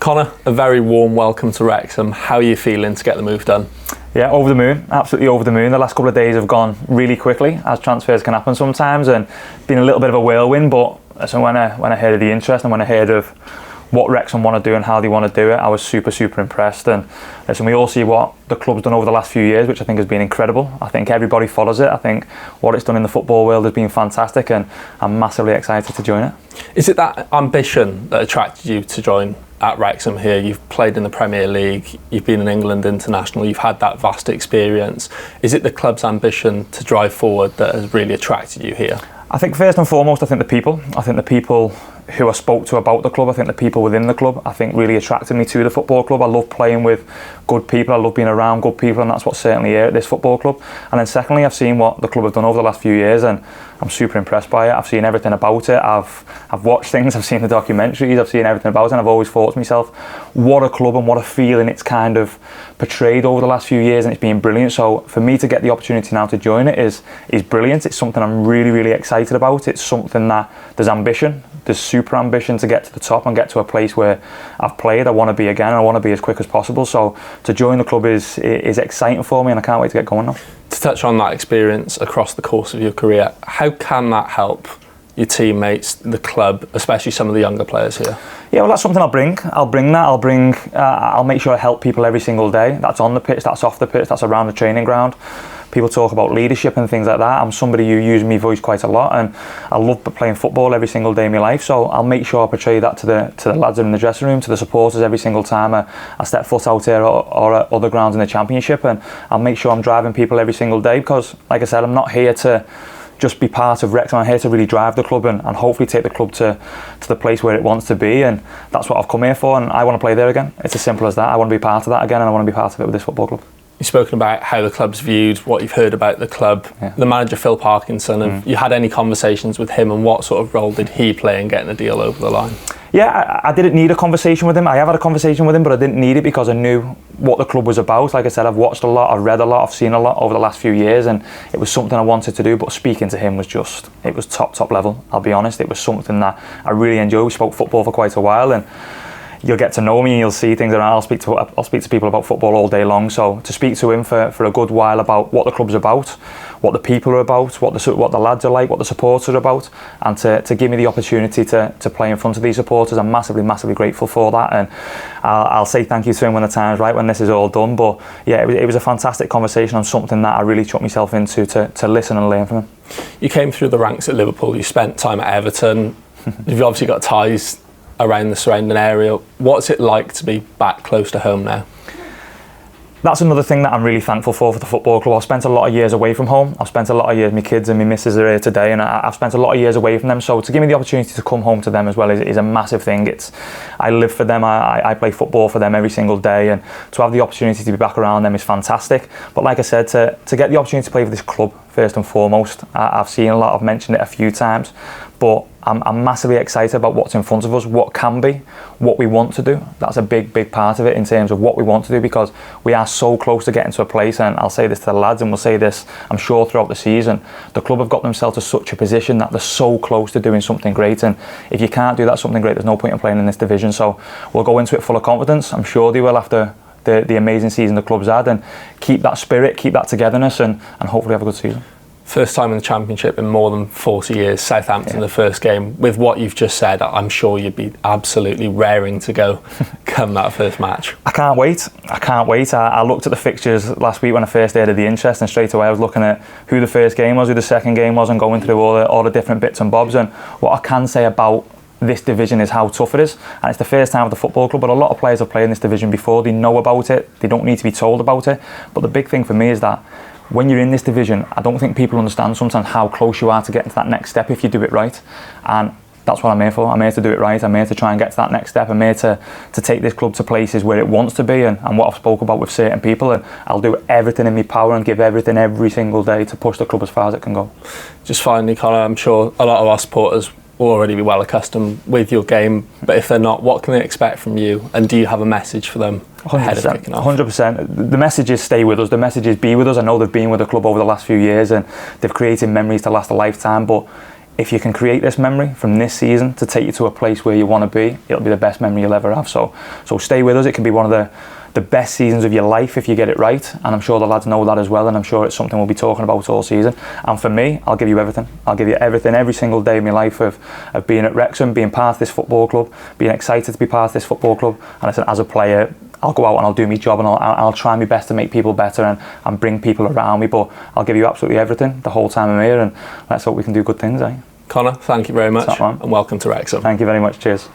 Conor, a very warm welcome to Wrexham. How are you feeling to get the move done? Yeah, over the moon, absolutely over the moon. The last couple of days have gone really quickly, as transfers can happen sometimes, and been a little bit of a whirlwind. But so when I heard of the interest and when I heard of what Wrexham want to do and how they want to do it, I was super impressed. And listen, we all see what the club's done over the last few years, which I think has been incredible. I think everybody follows it. I think what it's done in the football world has been fantastic, and I'm massively excited to join it. Is it that ambition that attracted you to join at Wrexham here? You've played in the Premier League, you've been an England international, you've had that vast experience. Is it the club's ambition to drive forward that has really attracted you here? I think first and foremost, I think the people who I spoke to about the club, I think the people within the club, I think really attracted me to the football club. I love playing with good people, I love being around good people, and that's what's certainly here at this football club. And then secondly, I've seen what the club have done over the last few years, and I'm super impressed by it. I've seen everything about it, I've watched things, I've seen the documentaries, I've seen everything about it, and I've always thought to myself, what a club and what a feeling it's kind of portrayed over the last few years, and it's been brilliant. So for me to get the opportunity now to join it is brilliant. It's something I'm really excited about. It's something that there's ambition, there's super ambition to get to the top and get to a place where I've played. I want to be again, I want to be as quick as possible. So to join the club is exciting for me, and I can't wait to get going now. To touch on that experience across the course of your career, how can that help your teammates, the club, especially some of the younger players here? Yeah, well, that's something I'll bring that. I'll make sure I help people every single day. That's on the pitch, that's off the pitch, that's around the training ground. People talk about leadership and things like that. I'm somebody who uses my voice quite a lot, and I love playing football every single day of my life. So I'll make sure I portray that to the lads in the dressing room, to the supporters every single time I step foot out here or at other grounds in the Championship. And I'll make sure I'm driving people every single day, because, like I said, I'm not here to just be part of Wrexham. I'm here to really drive the club and hopefully take the club to the place where it wants to be, and that's what I've come here for, and I want to play there again. It's as simple as that. I want to be part of that again, and I want to be part of it with this football club. You've spoken about how the club's viewed, what you've heard about the club. Yeah. The manager, Phil Parkinson, have you had any conversations with him, and what sort of role did he play in getting the deal over the line? Yeah, I didn't need a conversation with him. I have had a conversation with him, but I didn't need it because I knew what the club was about. Like I said, I've watched a lot, I've read a lot, I've seen a lot over the last few years, and it was something I wanted to do, but speaking to him was it was top level, I'll be honest. It was something that I really enjoyed. We spoke football for quite a while, and you'll get to know me and you'll see things around. I'll speak to people about football all day long. So to speak to him for a good while about what the club's about, what the people are about, what the lads are like, what the supporters are about, and to give me the opportunity to play in front of these supporters, I'm massively grateful for that. And I'll say thank you to him when the time's right, when this is all done. But yeah, it was a fantastic conversation on something that I really took myself into to listen and learn from him. You came through the ranks at Liverpool, you spent time at Everton, you've obviously got ties around the surrounding area. What's it like to be back close to home now? That's another thing that I'm really thankful for the football club. I've spent a lot of years away from home. I've spent a lot of years, my kids and my missus are here today, and I've spent a lot of years away from them. So to give me the opportunity to come home to them as well is a massive thing. I live for them, I play football for them every single day, and to have the opportunity to be back around them is fantastic. But like I said, to get the opportunity to play for this club, first and foremost, I've seen a lot, I've mentioned it a few times, but I'm massively excited about what's in front of us, what can be, what we want to do. That's a big part of it in terms of what we want to do, because we are so close to getting to a place, and I'll say this to the lads, and we'll say this, I'm sure, throughout the season. The club have got themselves to such a position that they're so close to doing something great, and if you can't do that something great, there's no point in playing in this division. So we'll go into it full of confidence. I'm sure they will, after the amazing season the club's had, and keep that spirit, keep that togetherness, and hopefully have a good season. First time in the Championship in more than 40 years, Southampton, the first game. With what you've just said, I'm sure you'd be absolutely raring to go come that first match. I can't wait. I looked at the fixtures last week when I first heard of the interest, and straight away I was looking at who the first game was, who the second game was, and going through all the different bits and bobs. And what I can say about this division is how tough it is, and it's the first time at the football club, but a lot of players have played in this division before. They know about it, they don't need to be told about it. But the big thing for me is that when you're in this division, I don't think people understand sometimes how close you are to getting to that next step if you do it right. And that's what I'm here for. I'm here to do it right. I'm here to try and get to that next step. I'm here to take this club to places where it wants to be, and what I've spoke about with certain people, and I'll do everything in my power and give everything every single day to push the club as far as it can go. Just finally, Conor, I'm sure a lot of our supporters will already be well accustomed with your game, but if they're not, what can they expect from you, and do you have a message for them? 100%, 100%. The message is stay with us. The message is be with us. I know they've been with the club over the last few years, and they've created memories to last a lifetime, but if you can create this memory from this season to take you to a place where you want to be, it'll be the best memory you'll ever have. So stay with us. It can be one of the best seasons of your life if you get it right, and I'm sure the lads know that as well, and I'm sure it's something we'll be talking about all season. And for me, I'll give you everything. I'll give you everything every single day of my life of being at Wrexham, being part of this football club, being excited to be part of this football club. And I said, as a player, I'll go out and I'll do my job, and I'll try my best to make people better and bring people around me, but I'll give you absolutely everything the whole time I'm here, and let's hope we can do good things, eh? Conor, thank you very much, and welcome to Wrexham. Thank you very much, cheers.